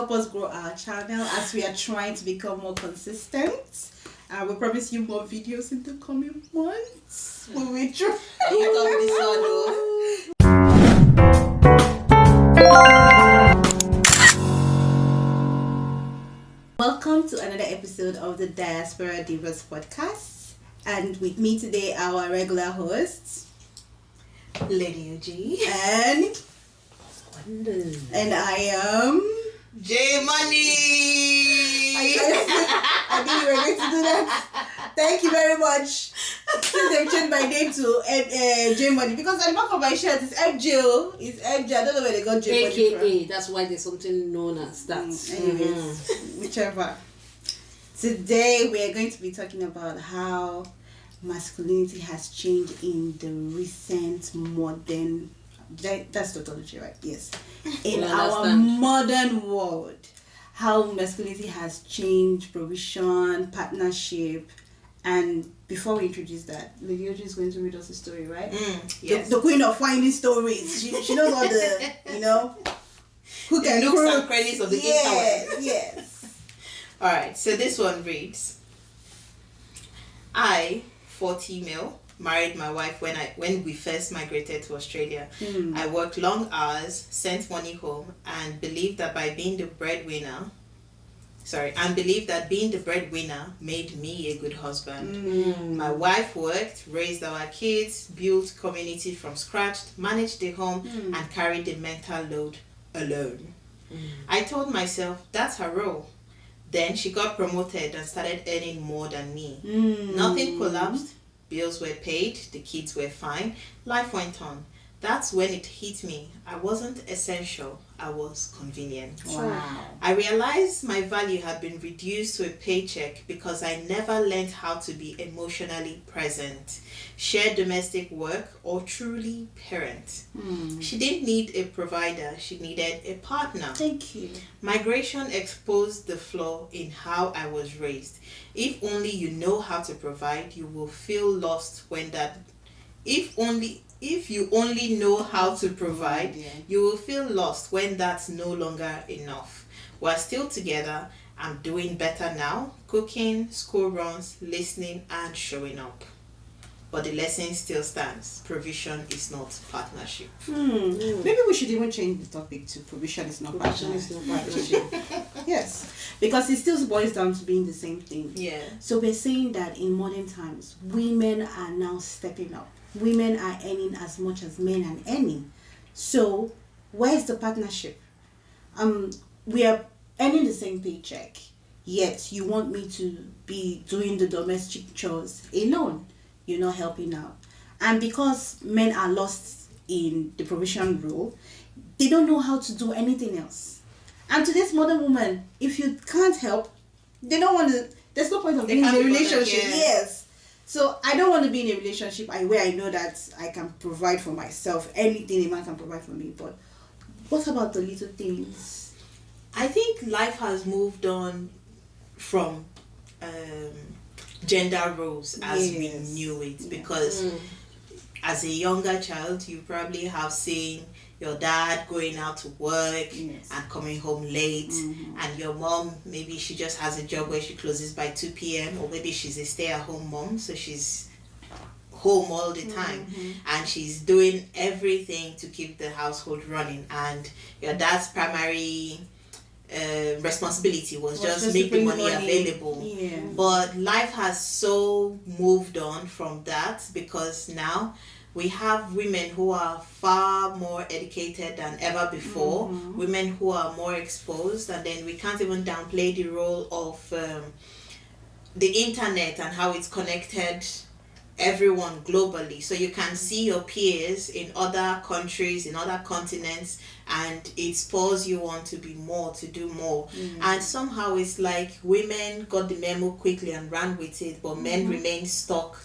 help us grow our channel as we are trying to become more consistent. We promise you more videos in the coming months. We will try. Don't talk this one, though. Welcome to another episode of the Diaspora Divas podcast. And with me today, our regular hosts, Lady OG. And I am... J Money. I knew you were going to do that. Thank you very much. Since they've changed my name to J Money, because at the back of my shirt is FJ. It's FJ. I don't know where they got J Money from. AKA, that's why there's something known as that. Anyways, whichever. Today we are going to be talking about how masculinity has changed in the recent modern... That's tautology, right? Yes. In our modern world, how masculinity has changed, provision, partnership, and before we introduce that, Lady Oji is going to read us a story, right? Yes. The queen of finding stories. She knows all the, who can nooks and crannies of the internet. Yes. All right. So this one reads: I, 40 male, married my wife when we first migrated to Australia. I worked long hours, sent money home, and believed that being the breadwinner made me a good husband. My wife worked, raised our kids, built community from scratch, managed the home, and carried the mental load alone. I told myself that's her role. Then she got promoted and started earning more than me. Nothing collapsed. Bills were paid, the kids were fine, life went on. That's when it hit me. I wasn't essential, I was convenient. Wow. I realized my value had been reduced to a paycheck because I never learned how to be emotionally present, share domestic work, or truly parent. She didn't need a provider, she needed a partner. Thank you. Migration exposed the flaw in how I was raised. If only you know how to provide, you will feel lost when that... If you only know how to provide, you will feel lost when that's no longer enough. We're still together. I'm doing better now. Cooking, school runs, listening, and showing up. But the lesson still stands. Provision is not partnership. Maybe we should even change the topic to provision is not partnership. Yes, because it still boils down to being the same thing. Yeah. So we're saying that in modern times, women are now stepping up. Women are earning as much as men are earning. So where's the partnership? We are earning the same paycheck, yet you want me to be doing the domestic chores alone. You're not helping out. And because men are lost in the provision role, they don't know how to do anything else. And to this modern woman, if you can't help, they don't want to... There's no point of being in a relationship. Yes. So I don't want to be in a relationship where I know that I can provide for myself. Anything a man can provide for me. But what about the little things? I think life has moved on from gender roles as we knew it, because as a younger child you probably have seen your dad going out to work and coming home late, and your mom, maybe she just has a job where she closes by 2 p.m, or maybe she's a stay-at-home mom, so she's home all the time and she's doing everything to keep the household running, and your dad's primary responsibility was just make the money available. But life has so moved on from that, because now we have women who are far more educated than ever before, women who are more exposed, and then we can't even downplay the role of the internet and how it's connected everyone globally. So you can see your peers in other countries, in other continents, and it spurs you on to be more, to do more. And somehow it's like women got the memo quickly and ran with it, but men remain stuck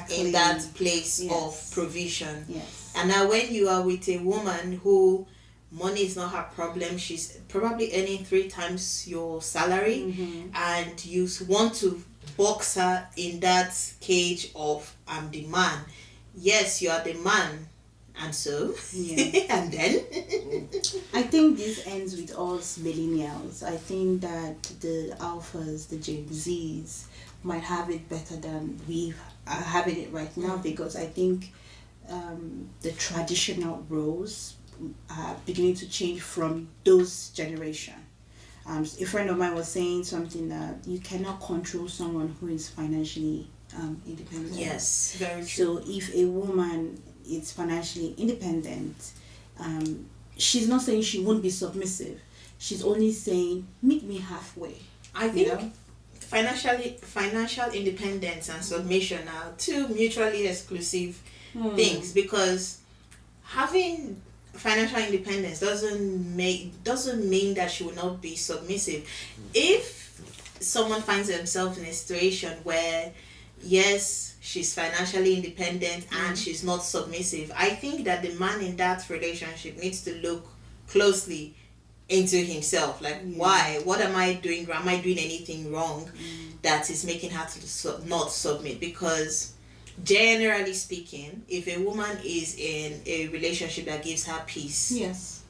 in that place of provision. And now when you are with a woman who money is not her problem, she's probably earning 3 times your salary, and you want to box her in that cage of I'm the man. Yes, you are the man, And so, Yeah. and then, I think this ends with us millennials. I think that the alphas, the Gen Zs, might have it better than we are having it right now, because I think the traditional roles are beginning to change from those generation. A friend of mine was saying something that you cannot control someone who is financially independent. yes, very true. So if a woman is financially independent, she's not saying she won't be submissive. She's only saying, meet me halfway. I think financial independence and submission are two mutually exclusive things, because having financial independence doesn't mean that she will not be submissive. If someone finds themselves in a situation where, yes, she's financially independent and she's not submissive, I think that the man in that relationship needs to look closely into himself. Like, why? What am I doing? Am I doing anything wrong that is making her to not submit? Because generally speaking, if a woman is in a relationship that gives her peace, Yes.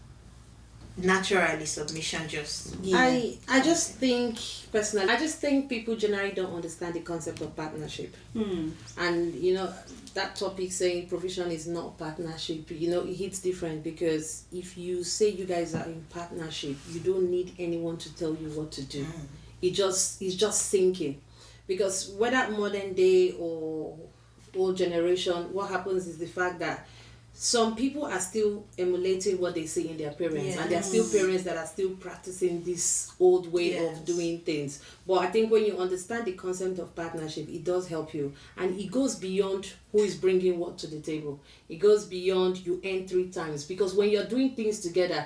naturally submission just I just think personally, I just think people generally don't understand the concept of partnership. And that topic saying provision is not partnership, it hits different, because if you say you guys are in partnership, you don't need anyone to tell you what to do. It's just thinking, because whether modern day or old generation, what happens is the fact that some people are still emulating what they see in their parents, and there are still parents that are still practicing this old way of doing things. But I think when you understand the concept of partnership, it does help you, and it goes beyond who is bringing what to the table. It goes beyond you earn 3 times, because when you're doing things together,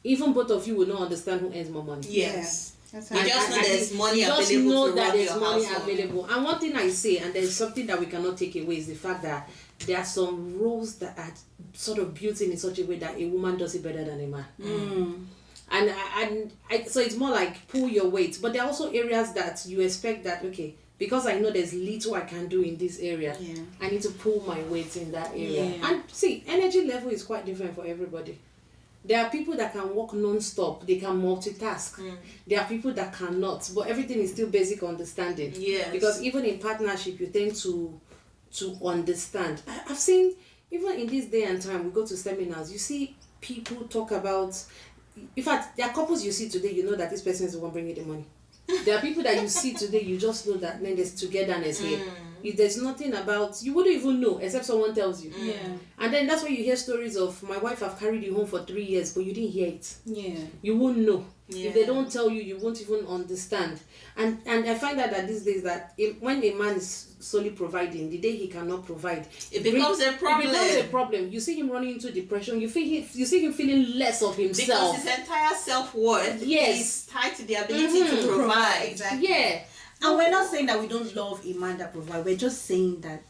even both of you will not understand who earns more money. yes. That's You just know there's money you just available know to that run there's your money household. available. And one thing I say, and there's something that we cannot take away, is the fact that there are some roles that are sort of built in such a way that a woman does it better than a man. And so it's more like pull your weight. But there are also areas that you expect that, okay, because I know there's little I can do in this area, I need to pull my weight in that area. And see, energy level is quite different for everybody. There are people that can work non-stop, they can multitask. There are people that cannot, but everything is still basic understanding. Yes. Because even in partnership, you tend to understand. I've seen, even in this day and time, we go to seminars, you see people talk about, in fact, there are couples you see today, you know that this person is the one bringing the money. There are people that you see today, you just know that then there's togetherness here. If there's nothing about, you wouldn't even know except someone tells you. And then that's why you hear stories of, my wife have carried you home for 3 years, but you didn't hear it. You won't know. If they don't tell you, you won't even understand. And I find that these days that when a man is solely providing, the day he cannot provide, It becomes a problem. It becomes a problem. You see him running into depression. You see him feeling less of himself. Because his entire self-worth is tied to the ability to provide. Exactly. Yeah. And we're not saying that we don't love a man that provides. We're just saying that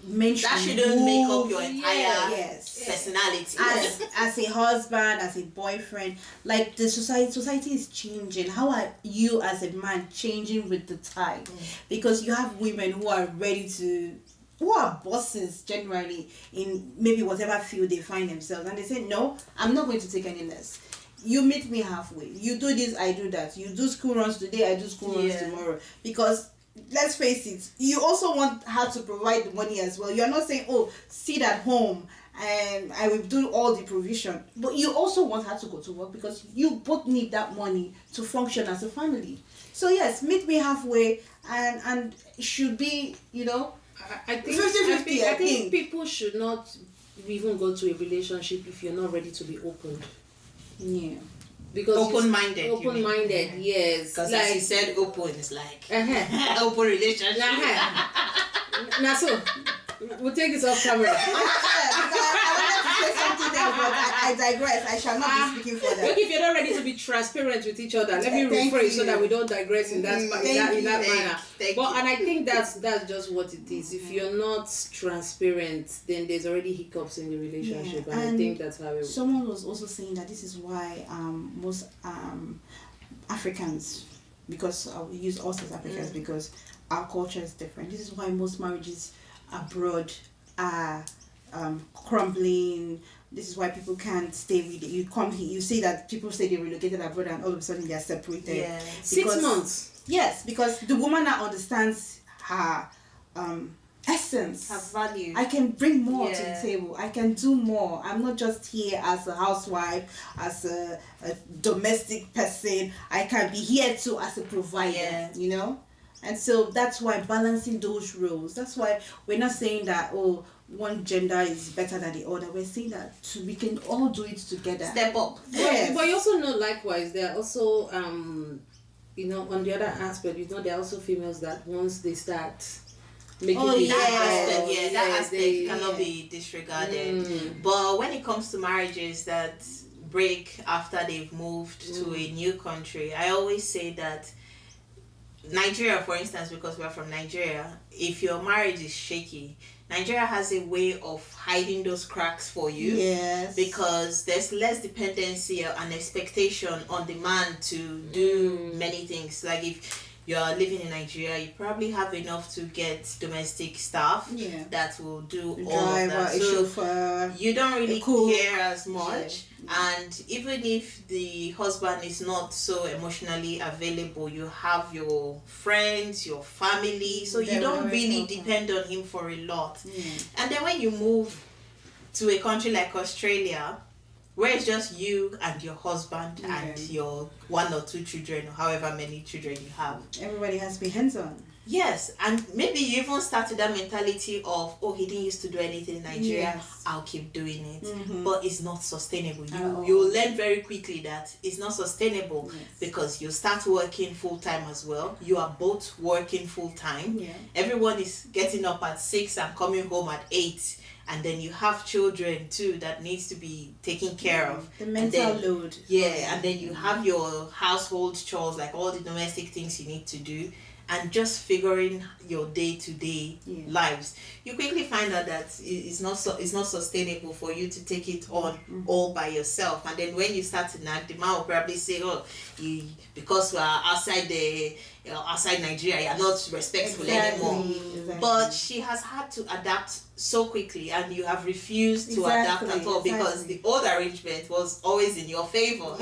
men That shouldn't make up your entire personality. As a husband, as a boyfriend, like the society is changing. How are you as a man changing with the tide? Because you have women who are who are bosses generally in maybe whatever field they find themselves, and they say, no, I'm not going to take any less. You meet me halfway. You do this, I do that. You do school runs today, I do school runs tomorrow. Because let's face it, you also want her to provide the money as well. You're not saying, oh, sit at home and I will do all the provision. But you also want her to go to work, because you both need that money to function as a family. So yes, meet me halfway, and it should be, I think 50-50, I think people should not even go to a relationship if you're not ready to be opened. Yeah. Because open-minded. Open-minded, yes. Because as you said, open is like open relationship. Now so, we'll take this off camera. I wanted to say something there, but I digress. I shall not be speaking for that. Look, if you're not ready to be transparent with each other, let me rephrase so that we don't digress in that manner. And I think that's just what it is. If you're not transparent, then there's already hiccups in the relationship, and I think that's how it works. Someone was also saying that this is why most Africans, because we use us as Africans because our culture is different. This is why most marriages abroad are crumbling. This is why people can't stay with you. Come here, you see that people say they relocated abroad and all of a sudden they are separated. Yeah. 6 months. Yes, because the woman now understands her essence. Have value. I can bring more to the table. I can do more. I'm not just here as a housewife, as a domestic person. I can be here too as a provider, you know? And so that's why balancing those roles. That's why we're not saying that, oh, one gender is better than the other. We're saying that we can all do it together. Step up. Yes. But you also know, likewise, there are also, you know, on the other aspect, you know, there are also females that once they start making that aspect cannot be disregarded. But when it comes to marriages that break after they've moved to a new country, I always say that Nigeria, for instance, because we're from Nigeria, if your marriage is shaky, Nigeria has a way of hiding those cracks for you. Yes. Because there's less dependency and expectation on the man to do many things. Like if you're living in Nigeria, you probably have enough to get domestic staff that will do all of that. So you don't really care as much. And even if the husband is not so emotionally available, you have your friends, your family, so you don't really depend on him for a lot. And then when you move to a country like Australia, where it's just you and your husband and your 1 or 2 children, or however many children you have. Everybody has to be hands-on. Yes, and maybe you even started that mentality of, oh, he didn't used to do anything in Nigeria, I'll keep doing it. But it's not sustainable. You'll learn very quickly that it's not sustainable because you start working full-time as well. You are both working full-time. Everyone is getting up at 6 and coming home at 8. And then you have children too that needs to be taken care of. The mental load. Yeah, and then you have your household chores, like all the domestic things you need to do. And just figuring your day-to-day lives, you quickly find out that it's not sustainable for you to take it on all by yourself. And then when you start to nag, the man will probably say, "Oh, because we are outside Nigeria, you are not respectful anymore." Exactly. But she has had to adapt so quickly, and you have refused to adapt at all because the old arrangement was always in your favor.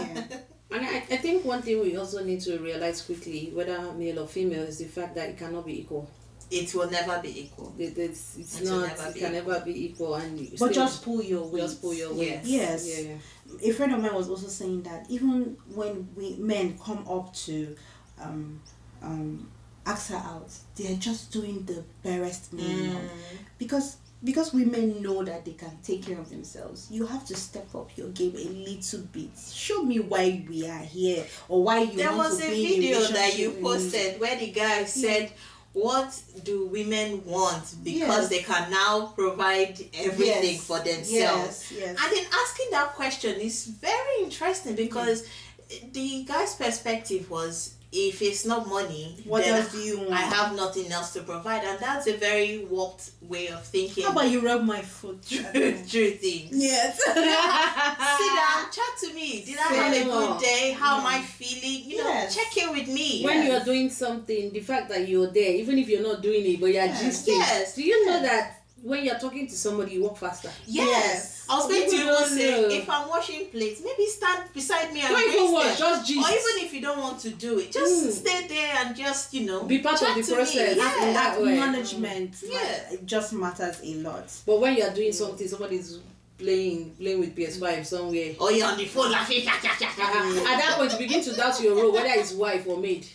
And I think one thing we also need to realize quickly, whether male or female, is the fact that it cannot be equal. It will never be equal. It can never be equal. But just pull your weight. Just pull your weight. Yes. A friend of mine was also saying that even when men come up to ask her out, they're just doing the barest minimum. Because women know that they can take care of themselves, you have to step up your game a little bit. Show me why we are here, or why you want to be in a relationship. There was a video that you posted where the guy said, what do women want? Because they can now provide everything for themselves. And then asking that question is very interesting because the guy's perspective was, if it's not money, what else do you want? I have nothing else to provide, and that's a very warped way of thinking. How about you rub my foot? True things. Yes. Sit down, chat to me. Did I have a good day? How am I feeling? You know, check in with me. When you are doing something, the fact that you're there, even if you're not doing it, but you're gisting. Do you know that when you're talking to somebody, you walk faster? Yes. I was going to even say, if I'm washing plates, maybe stand beside me and don't even wash, just gist. Or even if you don't want to do it, just stay there and just, be part of the process. In that way. Acknowledgement it just matters a lot. But when you're doing something, somebody's playing with PS5 somewhere. Or you're on the phone laughing. At that point, you begin to doubt your role, whether it's wife or maid.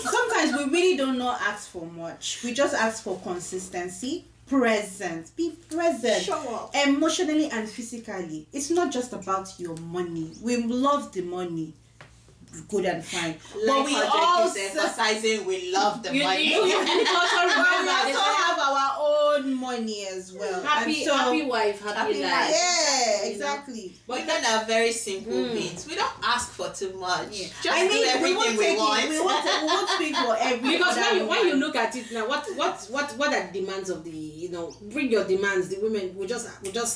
Sometimes we really don't not ask for much. We just ask for consistency. Be present. Show up. Emotionally and physically. It's not just about your money. We love the money. Good and fine. But we also emphasizing we love the money. We also have our own money as well. Happy wife, happy life. Yeah, exactly. But women are very simple beings. We don't ask for too much. Just do everything we want. We won't speak for everyone. Because when you look at it now, what are the demands of the, bring your demands. The women will just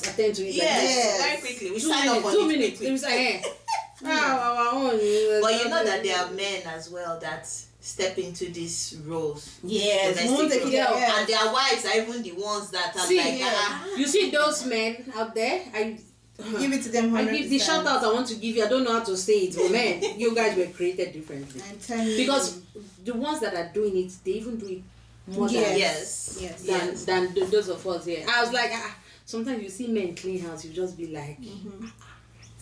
attend to it. Yes, very quickly. We sign up on 2 minutes. They will say, But you know that there are men as well that step into these roles. Yes, and their wives are even the ones that are you see those men out there, I give it to them 100%. I give the shout out I want to give you. I don't know how to say it, but man, you guys were created differently. Because the ones that are doing it, they even do it more than those of us here. I was like, sometimes you see men clean house, you just be like,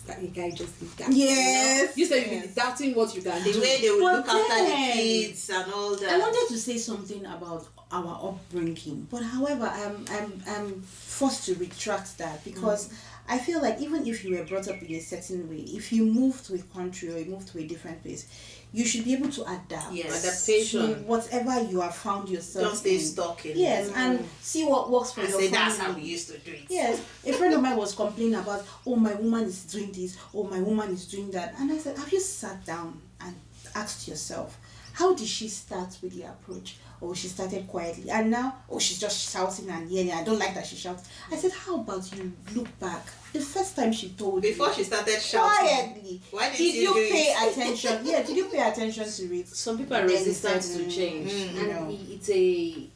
that guy just leave that. Yes. You said you'll be doubting what you can do. The way they will look after the kids and all that. I wanted to say something about our upbringing, but however, I'm forced to retract that because I feel like even if you were brought up in a certain way, if you move to a country or you move to a different place, you should be able to adapt. Yes. Adaptation. To whatever you have found yourself. Don't stay stuck in. Yes, and see what works for your family. That's how we used to do it. Yes. A friend of mine was complaining about, oh, my woman is doing this, oh, my woman is doing that. And I said, have you sat down and asked yourself, how did she start with the approach? Oh, she started quietly. And now, oh, she's just shouting and yelling. I don't like that she shouts. I said, how about you look back? The first time she told Before you, she started shouting. Quietly. Why did you pay attention? Yeah, did you pay attention to it? Some people are resistant to change. And it's a...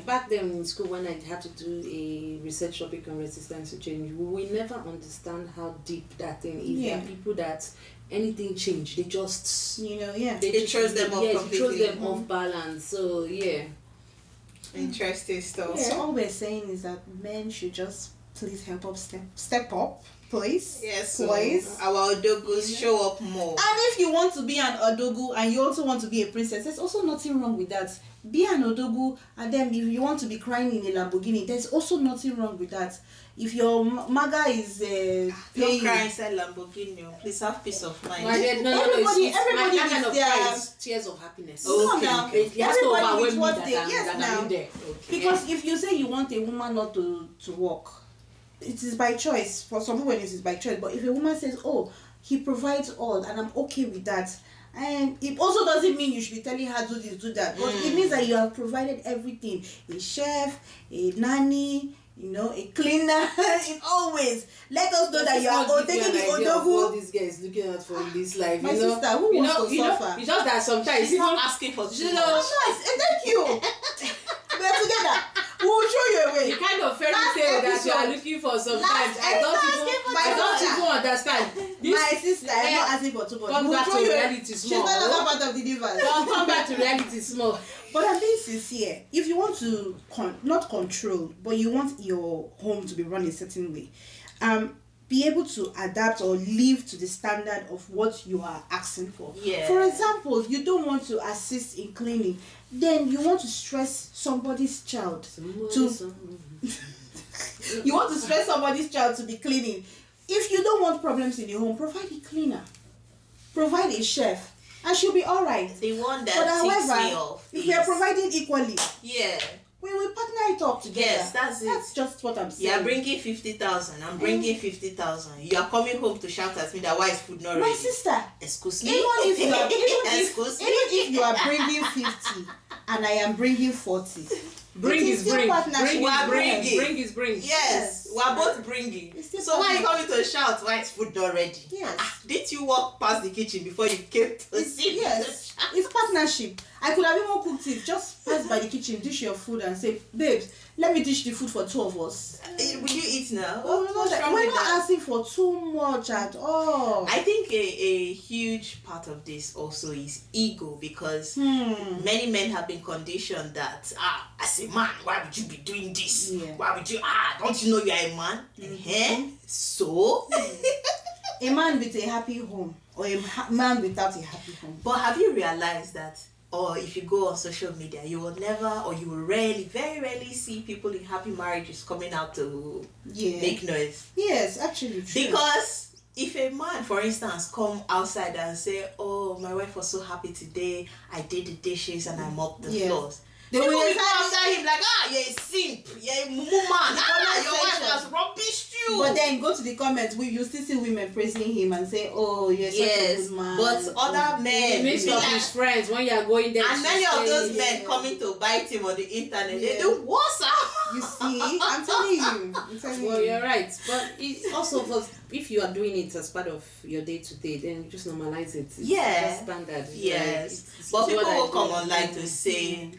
Back then in school when I had to do a research topic on resistance to change, we never understand how deep that thing is. There are people that anything change, they just it throws them off completely. It throws them off balance. So interesting stuff. So all we're saying is that men should just please help up step up, please. Yes, please. Our odogus show up more. And if you want to be an odogu and you also want to be a princess, there's also nothing wrong with that. Be an odogu, and then if you want to be crying in a Lamborghini, there's also nothing wrong with that. If your maga is don't cry inside Lamborghini, please have peace of mind. Everybody kind of cries tears of happiness. Everybody with what they now. Okay. Because if you say you want a woman not to work, it is by choice. For some people it is by choice. But if a woman says, oh, he provides all and I'm okay with that, and it also doesn't mean you should be telling her do this, do that. But it means that you have provided everything. A chef, a nanny, a cleaner. It always let us know that you are taking the odogu. What this guy is looking out for in this life. My sister, who wants to suffer? It's just that sometimes she's not asking for too much. Thank you. We are together. We will show you a way. The kind of fairy tale that you are looking for sometimes. I don't even understand. My sister, I'm not asking for too much. Come back to reality small. She's not another part of the universe. Come back to reality small. But I'm being sincere. If you want to not control, but you want your home to be run a certain way, be able to adapt or live to the standard of what you are asking for. Yeah. For example, if you don't want to assist in cleaning, then you want to stress somebody's child you want to stress somebody's child to be cleaning. If you don't want problems in the home, provide a cleaner, provide a chef, and she'll be all right. The one that ticks me off. If we are providing equally, we will partner it up together. Yes, that's it. That's just what I'm saying. You are bringing 50,000. I'm bringing 50,000. You are coming home to shout at me that why is food not ready? My sister. Excuse me. Even if you are bringing 50 and I am bringing 40. Bring is bring. Bring is bring. Yes, we are both bringing. So why are you coming to shout why is food not ready? Yes. Did you walk past the kitchen before you came to see? Yes. It's partnership. I could have even cooked it. Just pass by the kitchen, dish your food and say, babes, let me dish the food for 2 of us. Will you eat now? We're not asking for too much at all. I think a huge part of this also is ego, because many men have been conditioned that as a man, why would you be doing this? Why would you don't you know you are a man? So a man with a happy home or a man without a happy home. But have you realized that, or if you go on social media, you will never, or you will rarely, very rarely see people in happy marriages coming out to make noise? Yes, actually true. Because if a man, for instance, come outside and say, oh, my wife was so happy today, I did the dishes and I mopped the floors. They will go after him like, you're a simp, you're a mumu man, your wife has rubbished you. But then go to the comments, you still see women praising him and say, oh, you're such a good man. But other men, mix of his friends when you are going there, and many of those men coming to bite him on the internet, they do what's up. You see, I'm telling you. Well, you're right, but it also if you are doing it as part of your day to day, then you just normalize it. It's just standard. Yes. Right? But people will come online to say,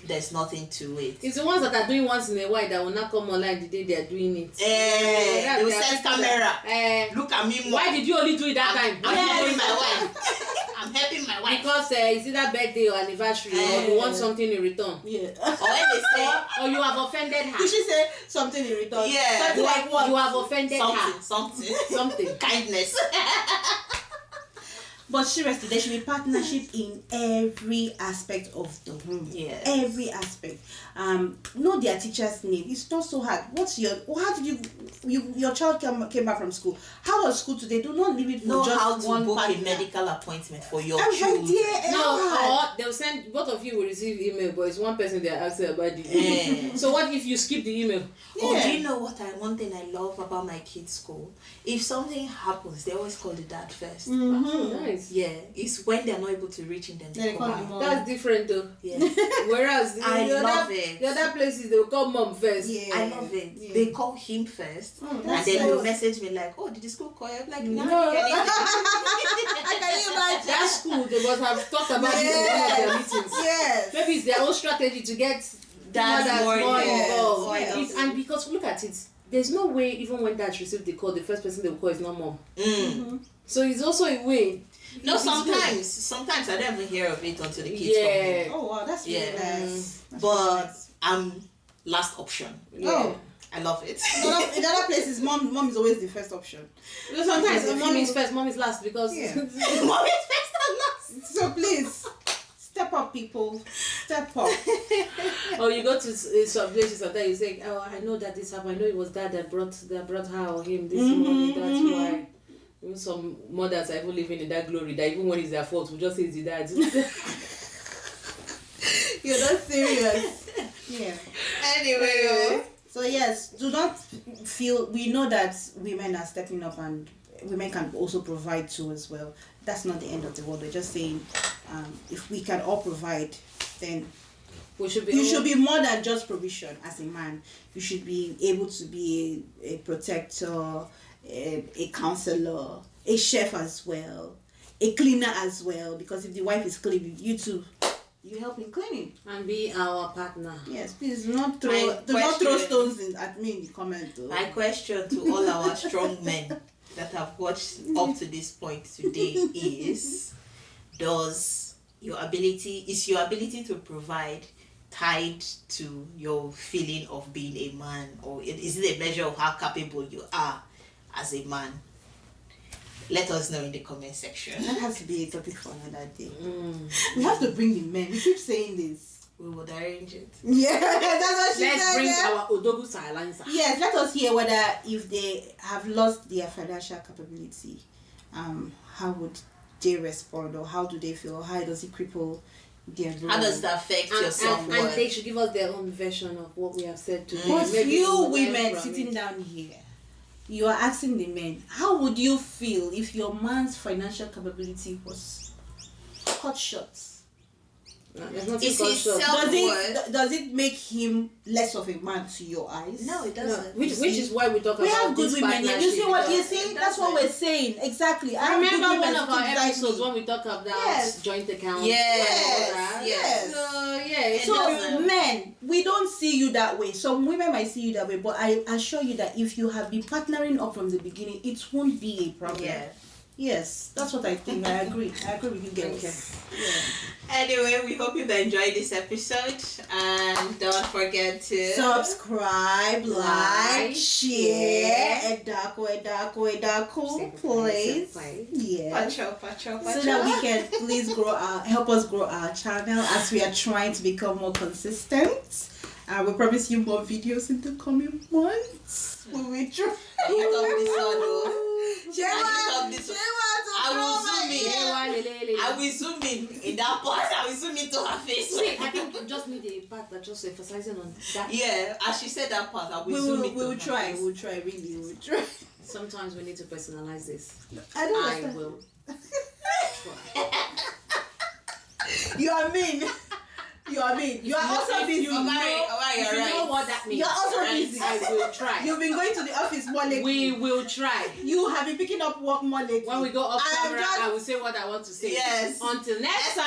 there's nothing to it. It's the ones that are doing once in a while that will not come online the day they are doing it. They will set camera. Look at me. Why did you only do it that time? I'm helping my wife. I'm helping my wife. Because it's either birthday or anniversary, or you want something in return. Yeah. Or when they say, or you have offended her. You should say something in return. Yeah. Something like what? You have offended her. Something. Kindness. But seriously, there should be partnership in every aspect of the home. Yes. Every aspect. Know their teacher's name. It's not so hard. How did your child came back from school? How was school today? Do not leave it for know just how to one book partner. a medical appointment for your I'm children. right there. No, or they'll send, both of you will receive email, but it's one person they're asking about the email. So what if you skip the email? Oh, do you know one thing I love about my kids' school? If something happens, they always call the dad first. Oh, nice. Yeah, it's when they're not able to reach him, then they call him. That's different though. Yeah. Whereas I love it. The other places they will call mom first. Yeah. I love it. Yeah. They call him first, Oh, and that's then nice. they'll message me like, "Oh, did the school call you?" I'm like, "No." I can you imagine? That school they must have talked about this in one of their meetings. Yes. Maybe it's their own strategy to get That's more more involved. yes. And because look at it, there's no way even when dads receive the call, the first person they will call is not mom. So it's also a way. No, sometimes I don't even hear of it until the kids come home. Oh wow, that's really Yeah. nice. That's But really nice. I'm last option. Oh. I love it. In other places, mom is always the first option. Sometimes If mom you- is first, mom is last because Yeah. Mom is first and last. So please, step up, people. Step up. or you go to some places and then you say, oh, I know that this happened. I know it was dad that brought her or him this morning. That's why. Even some mothers are even living in that glory that even when it's their fault, we just say it's the dad. You're not serious. Yeah. Anyway. So yes, do not feel. We know that women are stepping up and women can also provide too as well. That's not the end of the world. We're just saying, if we can all provide, then you should be more than just provision as a man. You should be able to be a protector, a counselor, a chef as well, a cleaner as well. Because if the wife is clean, you too, you help in cleaning and be our partner. Yes, please do not throw stones at me in the comment. Though. My question to all our strong men that have watched up to this point today is your ability to provide tied to your feeling of being a man, or is it a measure of how capable you are as a man? Let us know in the comment section. That has to be a topic for another day. We have to bring the men. We keep saying this. We would arrange it. Yeah, that's what she Let's said. bring our Odogu silencer. Yes, let us hear whether if they have lost their financial capability, how would they respond, or how do they feel, or how does it cripple their role? How does that affect your self-worth? And they should give us their own version of what we have said today. But Maybe you we'll learn women from sitting it. down here, you are asking the men, how would you feel if your man's financial capability was cut short? No, there's nothing Is called his short. self- Does it make him less of a man to your eyes? No, it No, doesn't. which is why we talk We about have good this women here. You see what you partnership. see? That's what we're saying. Exactly. I have good Remember women one of our sitting beside episodes me. when we talk about Yes. joint accounts? Yes. So yeah, So doesn't. men, we don't see you that way. Some women might see you that way, but I assure you that if you have been partnering up from the beginning, it won't be a problem. Yeah. Yes, that's what I think. I agree with you girls. Okay. Yeah. Anyway, we hope you've enjoyed this episode, and don't forget to Subscribe, like, share, edako, please. Yes. pacho. So that we can please help us grow our channel as we are trying to become more consistent. We promise you more videos in the coming months. We will try. I will zoom in that part. I will zoom into her face. See, I think we just need a part that just emphasizing on that. Yeah, as she said that part, I will We zoom will, into we will her try. face. We'll try. Really, we'll try. Sometimes we need to personalize this. I don't I understand. will. You are mean. You are also busy. You know what that means. You're also busy. I will try. You've been going to the office more lately. We will try. You have been picking up work more lately. When we go off camera, I will say what I want to say. Yes. Until next time.